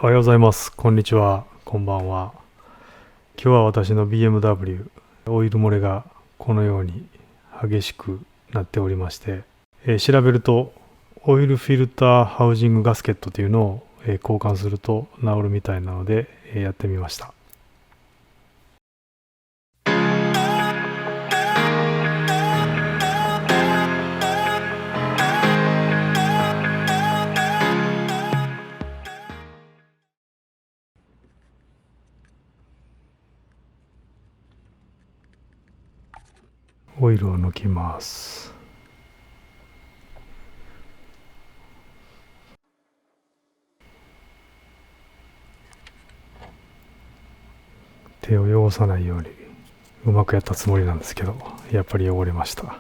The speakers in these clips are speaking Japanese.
おはようございます。こんにちは。こんばんは。今日は私の BMW オイル漏れがこのように激しくなっておりまして、調べるとオイルフィルターハウジングガスケットというのを、交換すると治るみたいなので、やってみました。オイルを抜きます。手を汚さないようにうまくやったつもりなんですけど、やっぱり汚れました。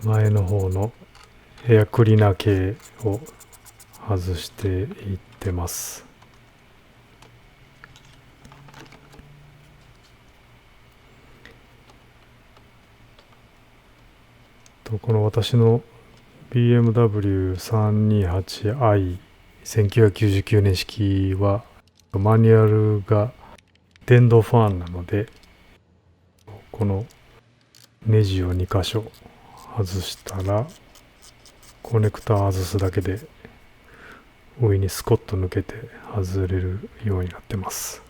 前の方のエアクリーナー系を外していってます。この私の BMW328i 1999年式はマニュアルが電動ファンなので、このネジを2箇所外したらコネクター外すだけで上にスコッと抜けて外れるようになってます。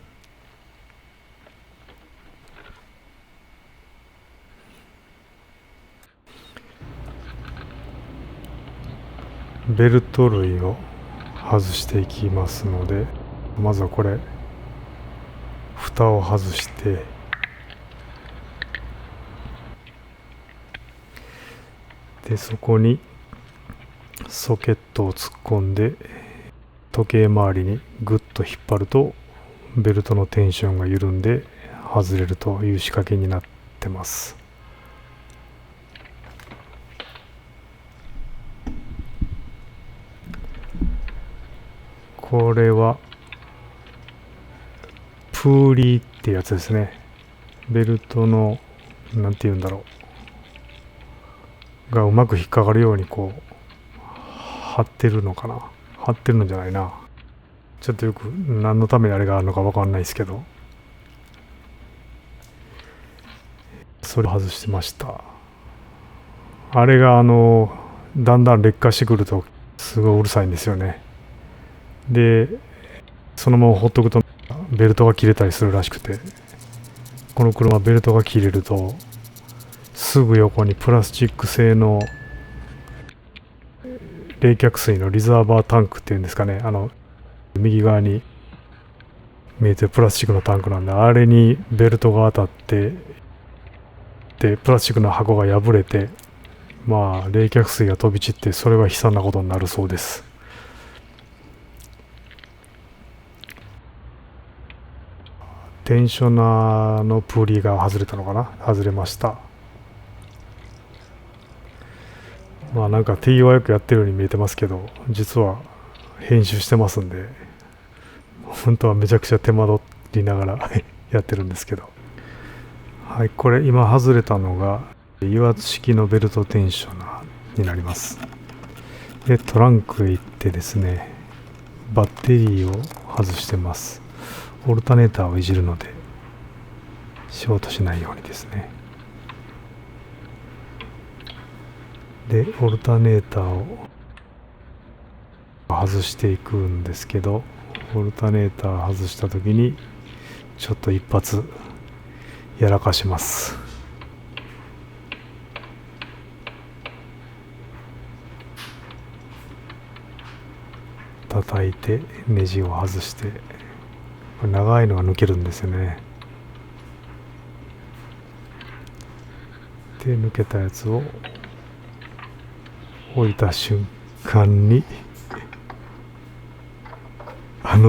ベルト類を外していきますので、まずはこれ蓋を外して、でそこにソケットを突っ込んで時計回りにグッと引っ張るとベルトのテンションが緩んで外れるという仕掛けになってます。これはプーリーってやつですね。ベルトのなんて言うんだろうがうまく引っかかるようにこう貼ってるのかな。貼ってるのじゃないな。ちょっとよく何のためにあれがあるのか分かんないですけど、それを外してました。あれがだんだん劣化してくるとすごいうるさいんですよね。でそのままほっとくとベルトが切れたりするらしくて、この車ベルトが切れるとすぐ横にプラスチック製の冷却水のリザーバータンクっていうんですかね、右側に見えてるプラスチックのタンクなんで、あれにベルトが当たってでプラスチックの箱が破れて、まあ冷却水が飛び散って、それは悲惨なことになるそうです。テンショナーのプーリーが外れたのかな。外れました。まあなんか T はよくやってるように見えてますけど、実は編集してますんで、本当はめちゃくちゃ手間取りながらやってるんですけど、はい、これ今外れたのが油圧式のベルトテンショナーになります。でトランクへ行ってですね、バッテリーを外してます。オルタネーターをいじるのでショートしないようにですね。でオルタネーターを外していくんですけど、オルタネーター外した時にちょっと一発やらかします。叩いてネジを外して、これ長いのが抜けるんですよね。で抜けたやつを置いた瞬間に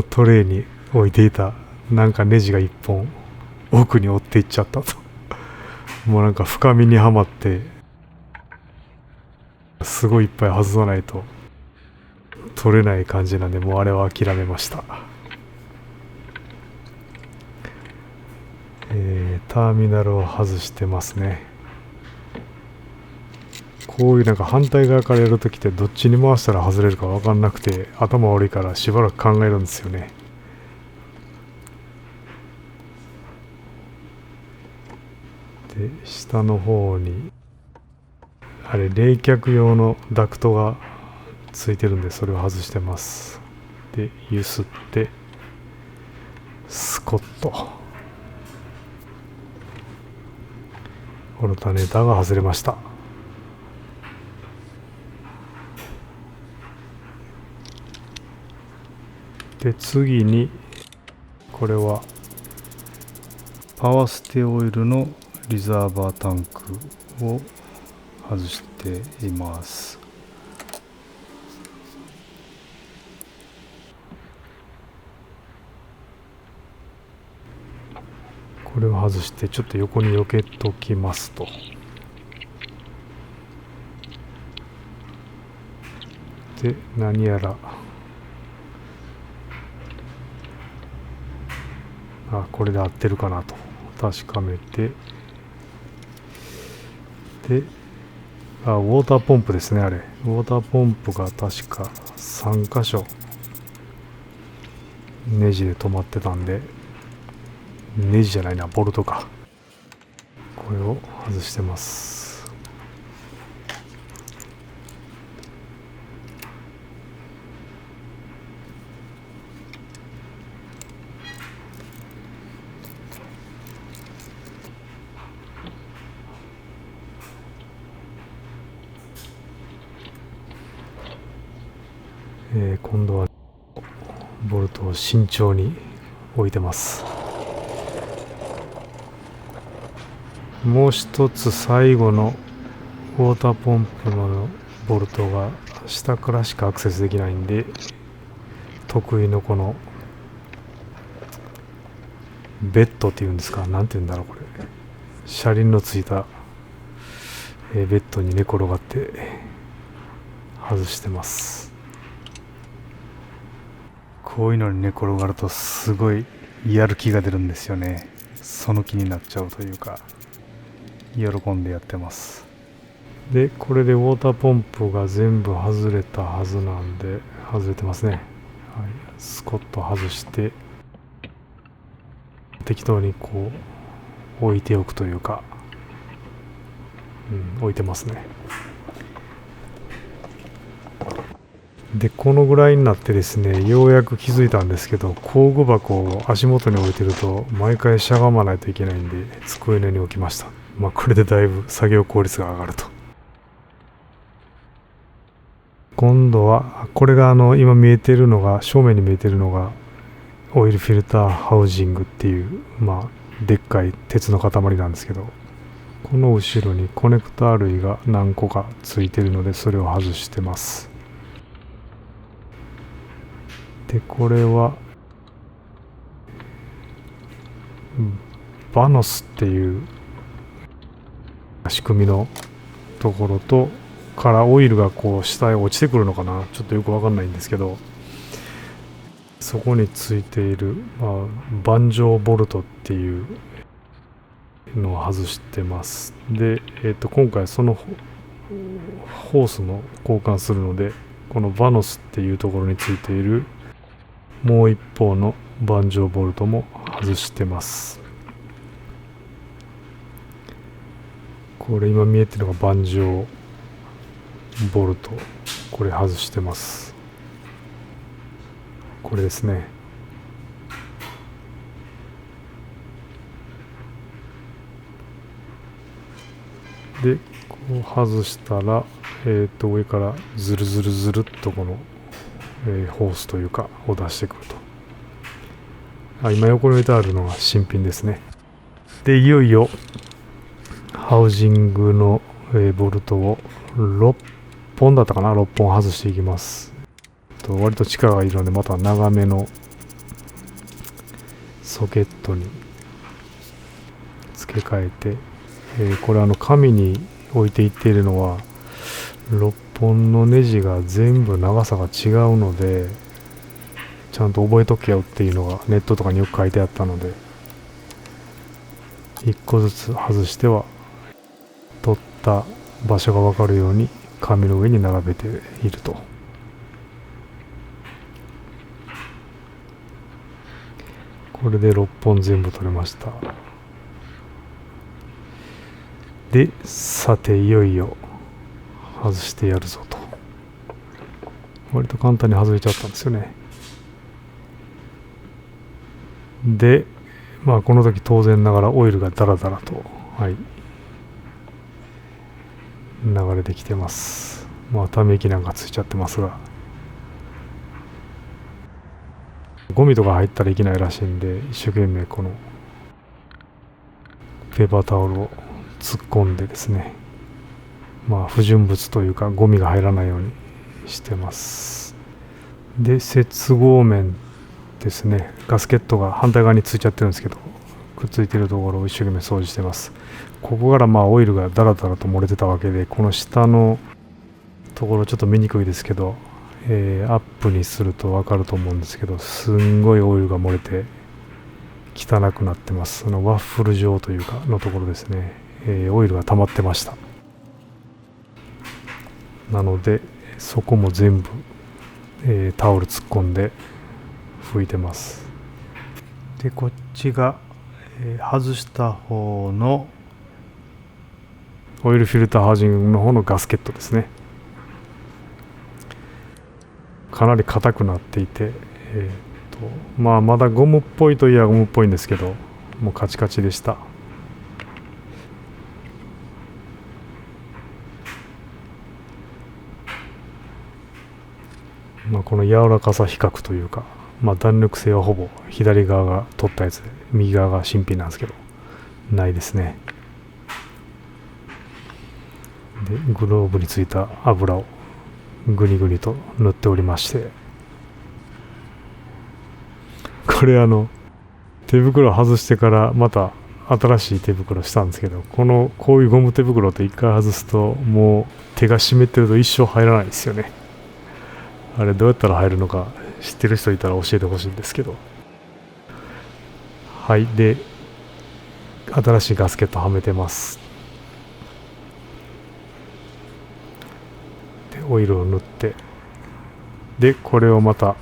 トレーに置いていたなんかネジが一本奥に折っていっちゃったともうなんか深みにはまって、すごいいっぱい外さないと取れない感じなんで、もうあれは諦めました。ターミナルを外してますね。こういうなんか反対側からやるときってどっちに回したら外れるか分かんなくて頭悪いからしばらく考えるんですよね。で下の方にあれ冷却用のダクトがついてるんでそれを外してます。でゆすってスコット、オルタネーターが外れました。で次にこれはパワーステオイルのリザーバータンクを外しています。これを外してちょっと横に避けときますと。で何やらこれで合ってるかなと確かめて、でウォーターポンプですね。あれウォーターポンプが確か3箇所ネジで止まってたんで、ネジじゃないなボルトか、これを外してます。今度はボルトを慎重に置いてます。もう一つ最後のウォーターポンプのボルトが下からしかアクセスできないんで、得意のこのベッドっていうんですか、なんていうんだろうこれ、車輪のついたベッドに寝転がって外してます。こういうのに寝転がるとすごいやる気が出るんですよね。その気になっちゃうというか、喜んでやってます。でこれでウォーターポンプが全部外れたはずなんで、外れてますね。はい、スコット外して適当にこう置いておくというか、置いてますね。でこのぐらいになってですね、ようやく気づいたんですけど、工具箱を足元に置いてると毎回しゃがまないといけないんで机の上に置きました。これでだいぶ作業効率が上がると。今度はこれが今見えてるのが、正面に見えてるのがオイルフィルターハウジングっていう、でっかい鉄の塊なんですけど、この後ろにコネクター類が何個かついてるのでそれを外してます。でこれはバノスっていう仕組みのところとからオイルがこう下へ落ちてくるのかな、ちょっとよくわかんないんですけど、そこについている、盤上ボルトっていうのを外してます。で、今回そのホースの交換するので、このバノスっていうところについているもう一方の盤上ボルトも外してます。これ今見えてるのが盤上ボルト、これ外してます。これですね。でこう外したら、上からズルズルズルっとこの、ホースというかを出してくると。今横に置いてあるのが新品ですね。でいよいよハウジングの、ボルトを6本だったかな、6本外していきます。割と力がいるので、また長めのソケットに付け替えて、これ紙に置いていっているのは6本のネジが全部長さが違うので、ちゃんと覚えとけよっていうのがネットとかによく書いてあったので、1個ずつ外しては取った場所が分かるように紙の上に並べていると。これで6本全部取れました。で、さていよいよ外してやるぞと。割と簡単に外れちゃったんですよね。で、まあこの時当然ながらオイルがダラダラと、はい、流れてきてます。まあため息なんかついちゃってますが、ゴミとか入ったらいけないらしいんで、一生懸命このペーパータオルを突っ込んでですね、まあ不純物というかゴミが入らないようにしてます。で、接合面ですね、ガスケットが反対側についちゃってるんですけど、くっついてるところを一生懸命掃除してます。ここからまあオイルがダラダラと漏れてたわけで、この下のところちょっと見にくいですけど、アップにすると分かると思うんですけど、すんごいオイルが漏れて汚くなってます。そのワッフル状というかのところですね、オイルが溜まってました。なのでそこも全部、タオル突っ込んで拭いてます。で、こっちが、外した方のオイルフィルターハウジングの方のガスケットですね。かなり硬くなっていて、まあまだゴムっぽいといえばゴムっぽいんですけど、もうカチカチでした。まあこの柔らかさ比較というか、まあ弾力性はほぼ左側が取ったやつで、右側が新品なんですけど、ないですね。で、グローブについた油をぐにぐにと塗っておりまして、これ手袋外してからまた新しい手袋したんですけど、こういうゴム手袋って一回外すともう手が湿ってると一生入らないですよね。あれどうやったら入るのか知ってる人いたら教えてほしいんですけど。はい。で、新しいガスケットはめてます。で、オイルを塗って、でこれをまた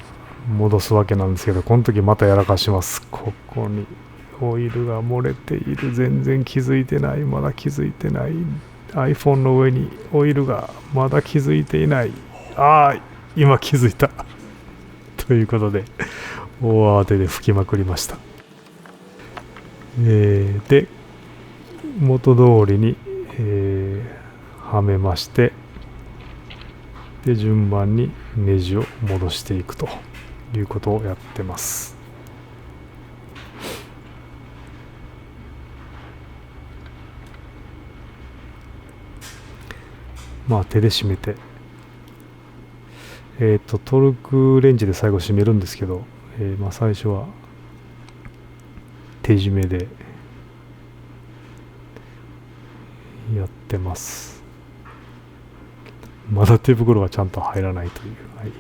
戻すわけなんですけど、この時またやらかします。ここにオイルが漏れている。全然気づいてない。まだ気づいてない。 iPhone の上にオイルがまだ気づいていない。今気づいたということで大慌てで拭きまくりました。で、元通りに、はめまして、で順番にネジを戻していくということをやってます。まあ手で締めて、トルクレンチで最後締めるんですけど、まあ最初は手締めでやってます。まだ手袋がちゃんと入らないという、はい、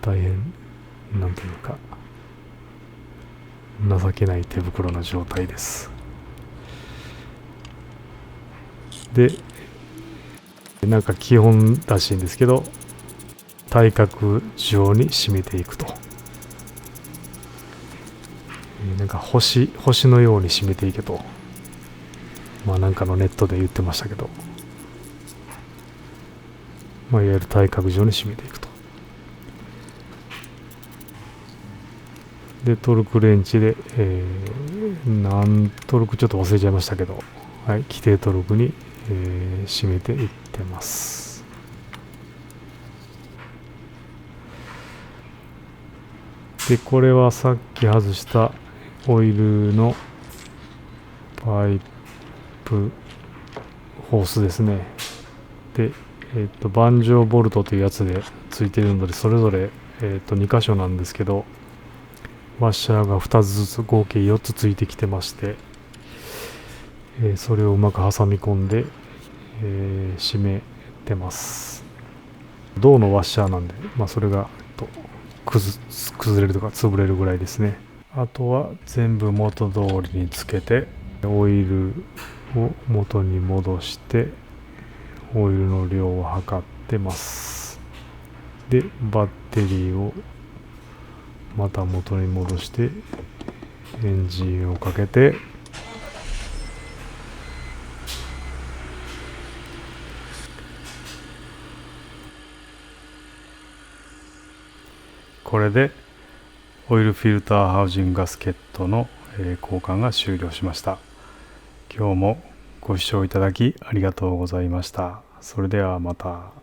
大変なんというか情けない手袋の状態です。で、なんか基本らしいんですけど、対角上に締めていくと、なんか星のように締めていけと、まあなんかのネットで言ってましたけど、まあいわゆる対角上に締めていくと。で、トルクレンチで、何トルクちょっと忘れちゃいましたけど、はい、規定トルクに、締めていってます。で、これはさっき外したオイルのパイプホースですね。で、板状ボルトというやつでついているので、それぞれ、2箇所なんですけど、ワッシャーが2つずつ合計4つついてきてまして、それをうまく挟み込んで、締めてます。銅のワッシャーなんで、まあ、それが崩れるとか潰れるぐらいですね。あとは全部元通りにつけて、オイルを元に戻して、オイルの量を測ってます。でバッテリーをまた元に戻してエンジンをかけて、これでオイルフィルターハウジングガスケットの交換が終了しました。今日もご視聴いただきありがとうございました。それではまた。